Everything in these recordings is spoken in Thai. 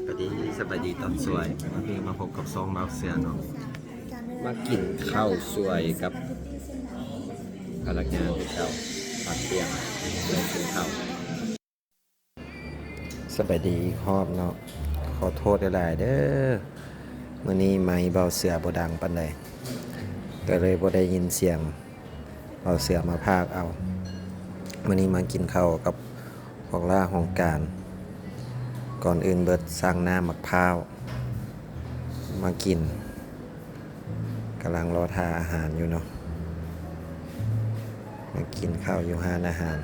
สวัสดีตอนสวยวันนี้มาพบกับซองเบาเสียเนาะมากินข้าวสวยกับพนักงานที่เก่าปักเตียงเลยกินข้าวสวัสดีครอบเนาะขอโทษหลายๆเด้อมื้อนี้ไมค์เบาเสือบ่ดังปานใดก็เลยบ่ได้ยินเสียงเบาเสือมาพากเอามื้อนี้มากินข้าวกับพวกล่าของการก่อนอื่นเบิดสร้างน้ำมะพร้าวมากินกำลังรอทานอาหารอยู่เนาะมากินข้าวอยู่ห้านอาหาร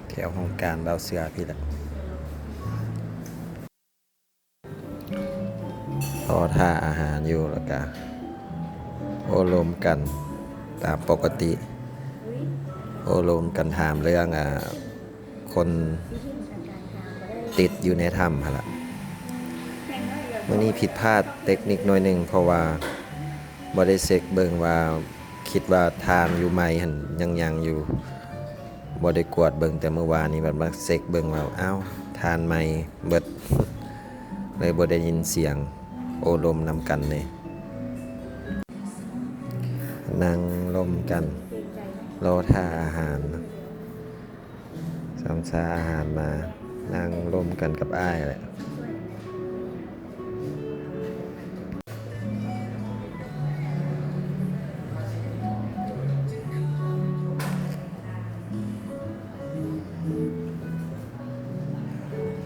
แถวห้องการเบาเสือพี่แหละรอทานอาหารอยู่แล้วก็โอลมกันตามปกติโอลมกันถามเรื่องคนติดอยู่ในถ้ำฮะละเมื่อนี้ผิดพลาดเทคนิคหน่อยหนึ่งเพราะว่าบ่ได้เช็คเบิ่งว่าคิดว่าทานอยู่ไหมหันยังอยู่บ่ได้กวดเบิ่งแต่เมื่อวานนี้บัดมาเช็คเบิ่งว่าอ้าวทานไหมเบิดเลยบ่ได้ยินเสียงโอลมนำกันเลยนั่งลมกันรอท่าอาหารสัมภาอาหารมานั่งร่วมกันกับอ้ายแหละ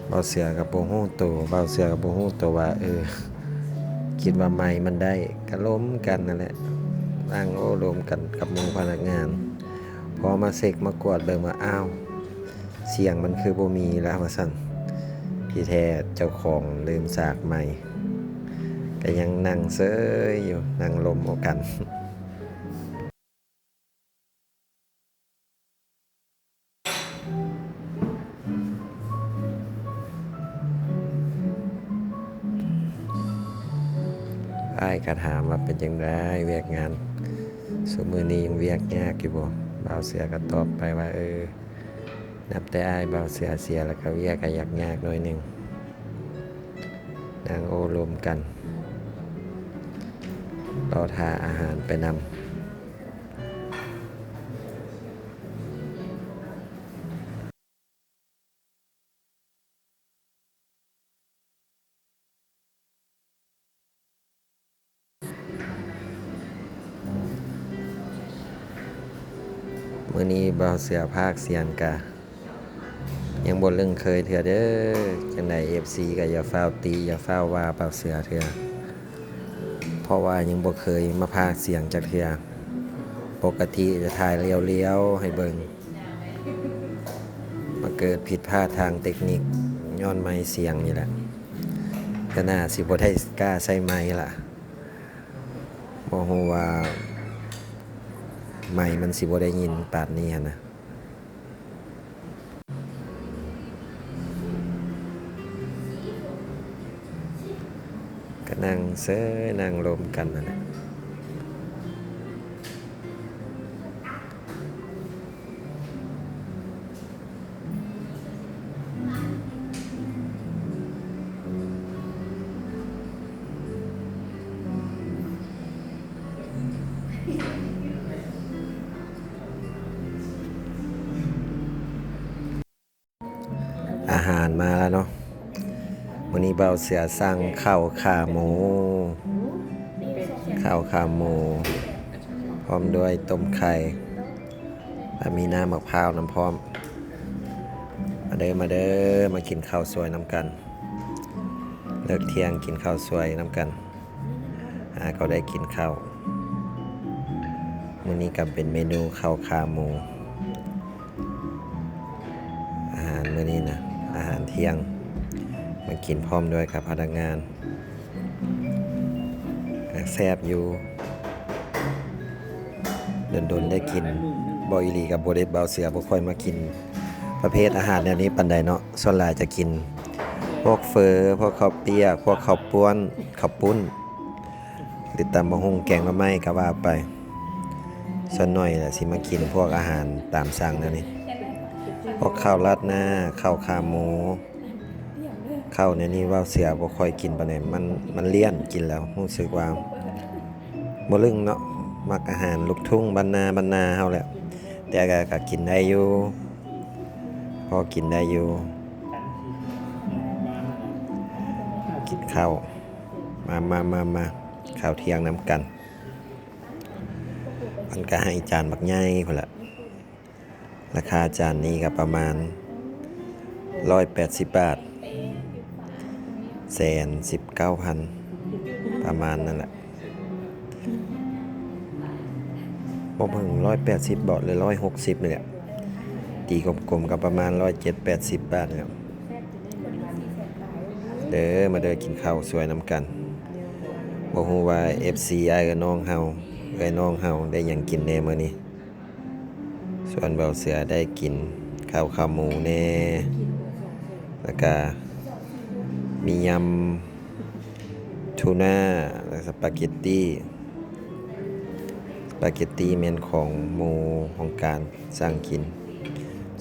เบาเสือกับโบฮู้ตัวเบาเสือกับโบฮู้ตัวว่าคิดว่าไม้มันได้ก็ล้มกันนั่นแหละนั่งโอ้ล้มกันกับหมู่พนักงานพอมาเสกมากวดเบิ่งว่าอ้าวเสียงมันคือบ่มีแล้วว่าซั่นที่แท้เจ้าของลืมสากไม้ก็ยังนั่งเซ้ยอยู่นั่งลมเอากันอ้ายก็ถามว่าเป็นจังได๋เวียกงานซุมื้อนี้ยังเวียกยากอยู่บ่บ่าวเสือก็ตอบไปว่านับแต่อ้ายบ่าวเสือเสียแล้วก็เวียกก็ยากหน่อยหนึงนั่งโอ้ลมกันรอทานอาหารไปนำมื้อนี้บ่าวเสือภาคเสียงกะยังบ่ลึงเคยเถื่อเด้อจังได๋ FC ก็อย่าฟ้าวตีอย่าฟ้าวว่าบ่าวเสือเถื่อเพราะว่ายังบ่เคยมาพากย์เสียงจักเทื่อปกติจะถ่ายเรียวๆให้เบิ่งมาเกิดผิดพลาดทางเทคนิคย้อนไมค์เสียงนี่แหละก็น่าสิบ่ได้กล้าใช้ไมค์ล่ะบ่ฮู้ว่าไมค์มันสิบ่ได้ยินปานนี้หั่นนะก็นั่งเซ้ยนั่งลมกันนั่นแหละอาหารมาแล้วเนาะวันนี้เบาเสือสั่งข้าวขาหมูพร้อมด้วยต้มไข่และมีน้ำมะพร้าวน้ำพร้อมมาเด้อมากินข้าวสวยน้ำกันเลิกเที่ยงกินข้าวสวยน้ำกันเขาได้กินข้าวมื้อนี้ก็เป็นเมนูข้าวขาหมูอาหารมื้อนี้นะอาหารเที่ยงมากินพร้อมด้วยกับพนักงานแซ่บอยู่โดนได้กินบ่อีหลีกับบ่ได้เบาเสือบ่ค่อยมากินประเภทอาหารแนวนี้ปานใดเนาะส่วนหลายจะกินพวกเฟอพวกข้าวเปียกพวกข้าวป้วนข้าวปุ้นหรือตำบักหุ่งแกงหน่อไม้ก็ว่าไปส่วนน้อยแหละสิมากินพวกอาหารตามสั่งแนวนี้พวกข้าวราดหน้าข้าวขาหมู ข้าวในนี้ว่าเสือบ่ค่อยกินปานใดมันเลี่ยนกินแล้วรู้สึกว่าบ่ลึงเนาะมักอาหารลูกทุ่งบ้านนาเฮาแหละแต่ก็กินได้อยู่พอกินได้อยู่กินข้าวมาข้าวเที่ยงน้ำกันมันก็ให้จานบักใหญ่พุ่นล่ะราคาจานนี้ก็ประมาณ180 บาท119,000ประมาณนั่นแหละบ่เพิ่ง180บ่หรือ160นี่แหละตีกลมๆก็ประมาณ170-180 บาทครับเด้อมาเด้อกินข้าวสวยน้ำกันบ่ฮู้ว่า FC อ้ายกับน้องเฮาได้หยังกินแน่มื้อนี้ส่วนเบาเสือได้กินข้าวขาหมูแน่แล้วก็มียำทูน่าแล้วสปาเกตตี้แม่นของหมู่ของการสร้างกิน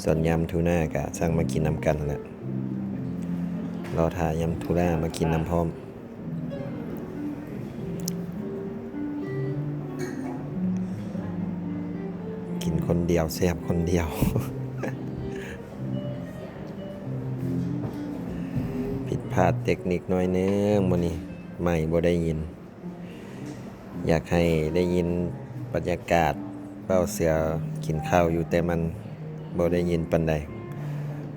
ส่วนยำทูน่าก็สร้างมากินน้ำกันนั่นแหละรอถ่ายยำทูน่ามากินน้ำพร้อมกินคนเดียวแซ่บคนเดียว ผิดพลาดเทคนิคน้อยนึงมื้อนี้ไม่บ่ได้ยินอยากให้ได้ยินบรรยากาศเป้าเสือกินข้าวอยู่แต่มันบ่ได้ยินปานใด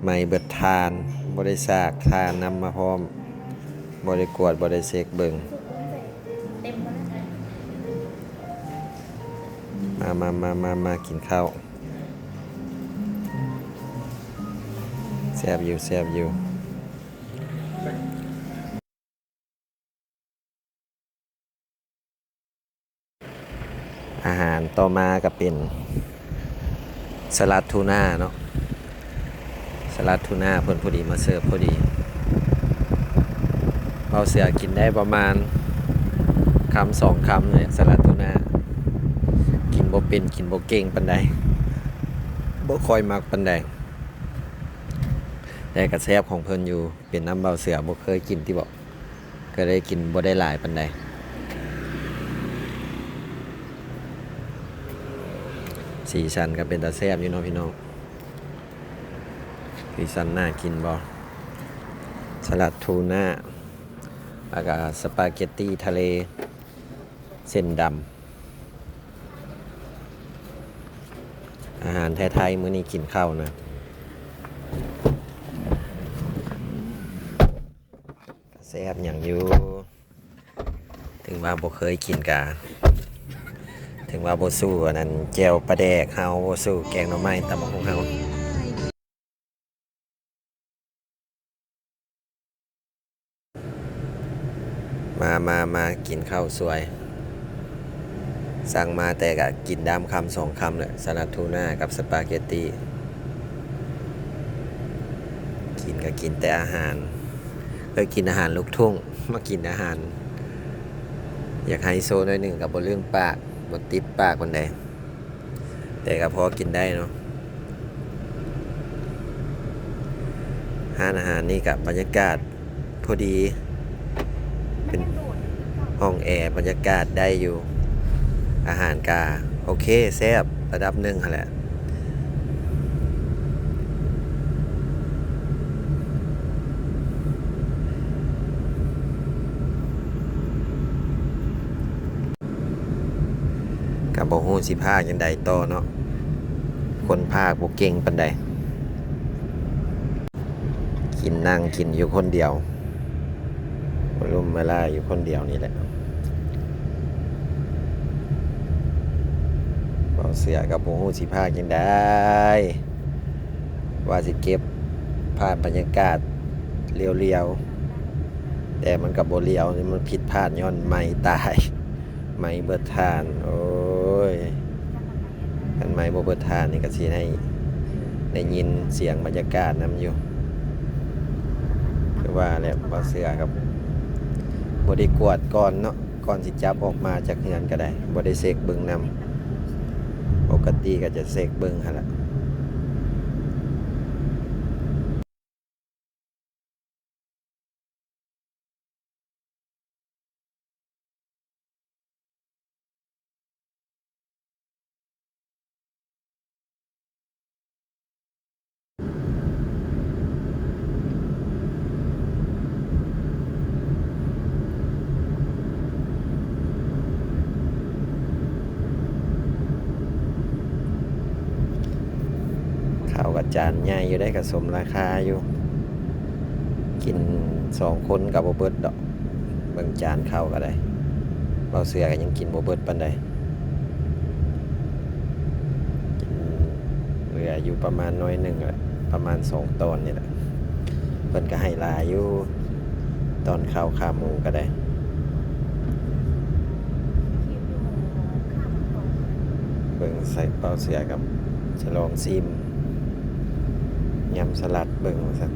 ไม่เบิดทานบ่ได้ซากทานนำมาพร้อมบ่ได้กวดบ่ได้เช็คเบิ่งมากินข้าวแซ่บอยู่อาหารต่อมาก็เป็นสลัดทูน่าเนาะสลัดทูน่าเพิ่นพอดีมาเสิร์ฟพอดีเราเสือกินได้ประมาณคำ2 คำเลยสลัดทูน่ากินบ่เป็นกินบ่เก่งปานใดบ่ค่อยมักปานใดแต่ก็แซ่บของเพิ่นอยู่เป็นน้ำเบาเสือบ่เคยกินที่บอกก็ได้กินบ่ได้หลายปานใดสีสันก็เป็นตาแซ่บอยู่เนาะพี่น้องสีสันน่ากินบ่สลัดทูน่าแล้วก็สปาเกตตี้ทะเลเส้นดำอาหารไทยๆมื้อนี้กินข้าวนะแซ่บอย่างอยู่ถึงว่าบ่เคยกินกะถึงว่าบ่สู้อันนั้นแจ่วปลาแดกเฮาบ่สู้แกงหน่อไม้ตำบักหุ่งเฮามากินข้าวสวยสั่งมาแต่ก็กินดามคำ2 คำเลยสลัดทูน่ากับสปาเกตตี้กินก็กินแต่อาหารเคยกินอาหารลูกทุ่งมากินอาหารอยากไฮโซหน่อยหนึ่งกับบนเรื่องปากบนติดปากคนใดแต่ก็พอกินได้เนาะอาหารนี่กับบรรยากาศพอดีเป็นห้องแอร์บรรยากาศได้อยู่อาหารกาโอเคแซ่บระดับหนึ่งแหละกับบ่ฮู้สิพากจังใดต่อเนาะคนพากบ่เก่งปานใดกินนั่งกินอยู่คนเดียวรุมเวลาอยู่คนเดียวนี่แหละบ่เสือกับบ่ฮู้สิพากจังใดว่าสิเก็บภาพบรรยากาศเรียวๆแต่มันก็บ่เรียวนี่มันผิดพลาดย้อนไม้ตายไม้เบิดทานโอ้ยคันไม้บ่เบิดทานนี่ก็สิให้ได้ยินเสียงบรรยากาศนำอยู่คือว่าแล้วบ่เสือครับบ่ได้กวดก่อนเนาะก่อนสิจับออกมาจากเฮือนก็ได้บ่ได้เช็คเบิ่งนำปกติก็จะเช็คเบิ่งหั่นล่ะ จานใหญ่อยู่ได้กับสมราคาอยู่กิน2 คนกับบ่เบิดดอกเบิ่งจานเข้าก็ได้เบาเสือก็ยังกินบ่เบิดปานใดกินเหลืออยู่ประมาณน้อยหนึงแหละประมาณ2 ตอนนี่แหละเพิ่นก็ให้หลายอยู่ตอนข้าวขาหมูก็ได้เบิ่งใส่เบาเสือกับฉลองซิมยำสลัดเบิ่งว่าซั่น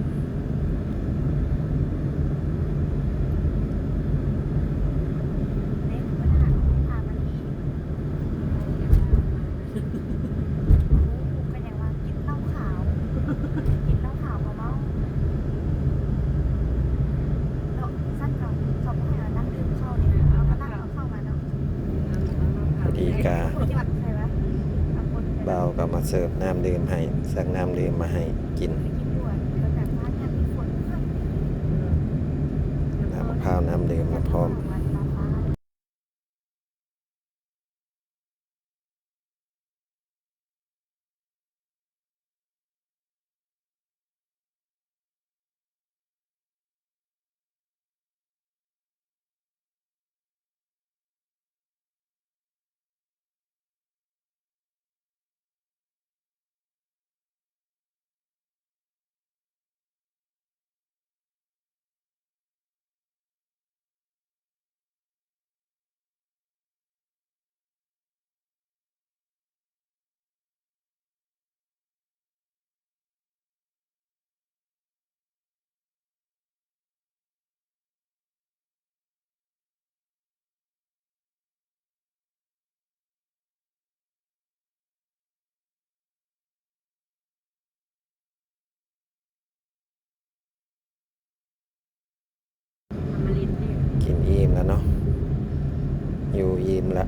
พอดีกาเบาก็มาเสิร์ฟน้ำดื่มให้สั่งน้ำดื่มมาให้กินน้ำมะพร้าวน้ำดื่มมาพร้อมกินอิ่มแล้วเนาะอยู่อิ่มละ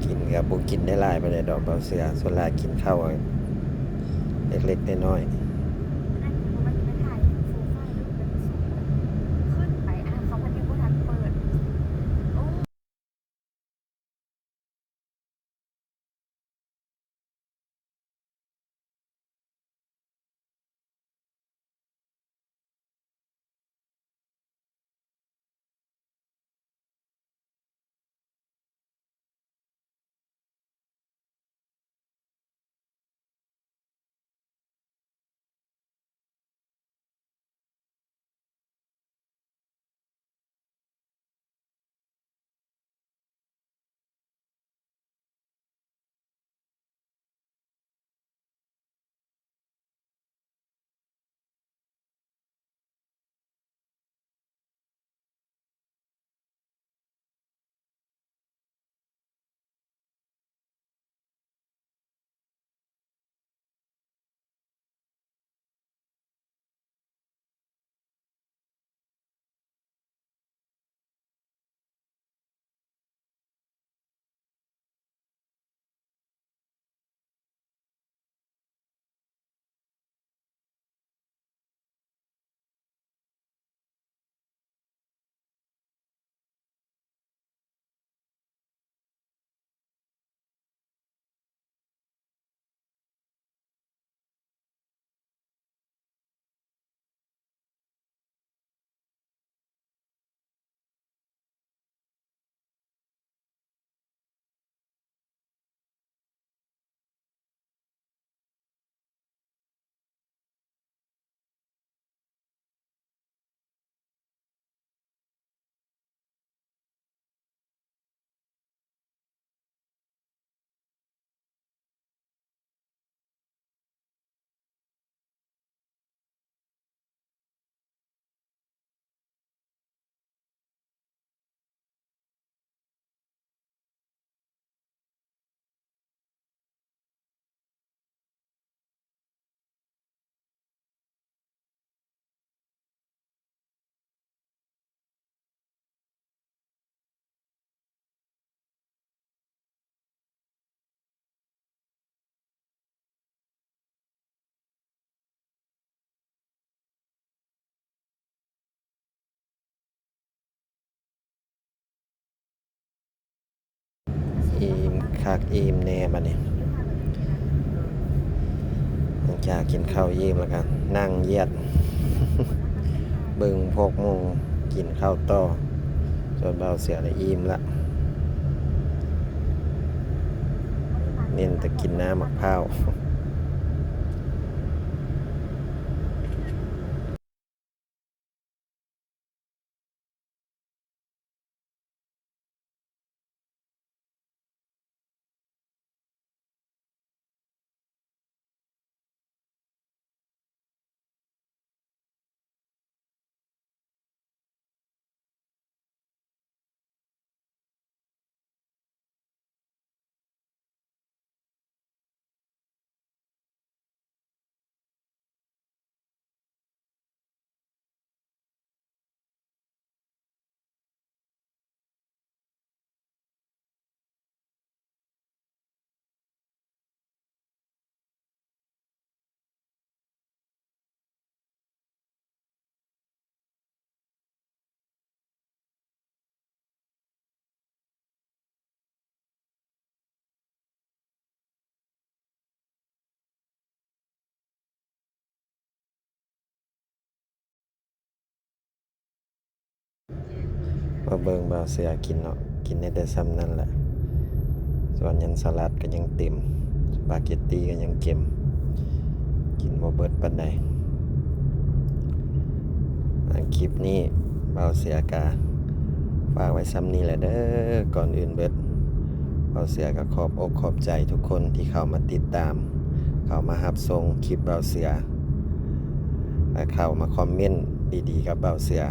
กินกับบุกินได้หลายไปเลยดอกเบาเสือส่วนหลายกินข้าวเล็กๆน้อยๆอิ่มคักอิ่มแน่บัดนี้ จากกินข้าวยิ้มแล้วกันนั่งเหยียด เบิ่งพวกหมูกินข้าวต่อส่วนเบาเสียได้อิ่มละเน้นแต่กินน้ำมะพร้าว มาเบิ่งเบาเสียกินเนาะกินได้แต่ซ้ำนั่นแหละส่วนยันสลัดก็ยังเต็มสปาเกตตี้ก็ยังเก็มกินบ่เบิดปานใดคลิปนี้เบาเสียกาฝากไว้ซ้ำนี้แหละเด้อก่อนอื่นเบิดเบาเสียก็ขอบอกขอบใจทุกคนที่เข้ามาติดตามเข้ามารับชมคลิปเบาเสียและเข้ามาคอมเมนต์ดีๆกับเบาเสีย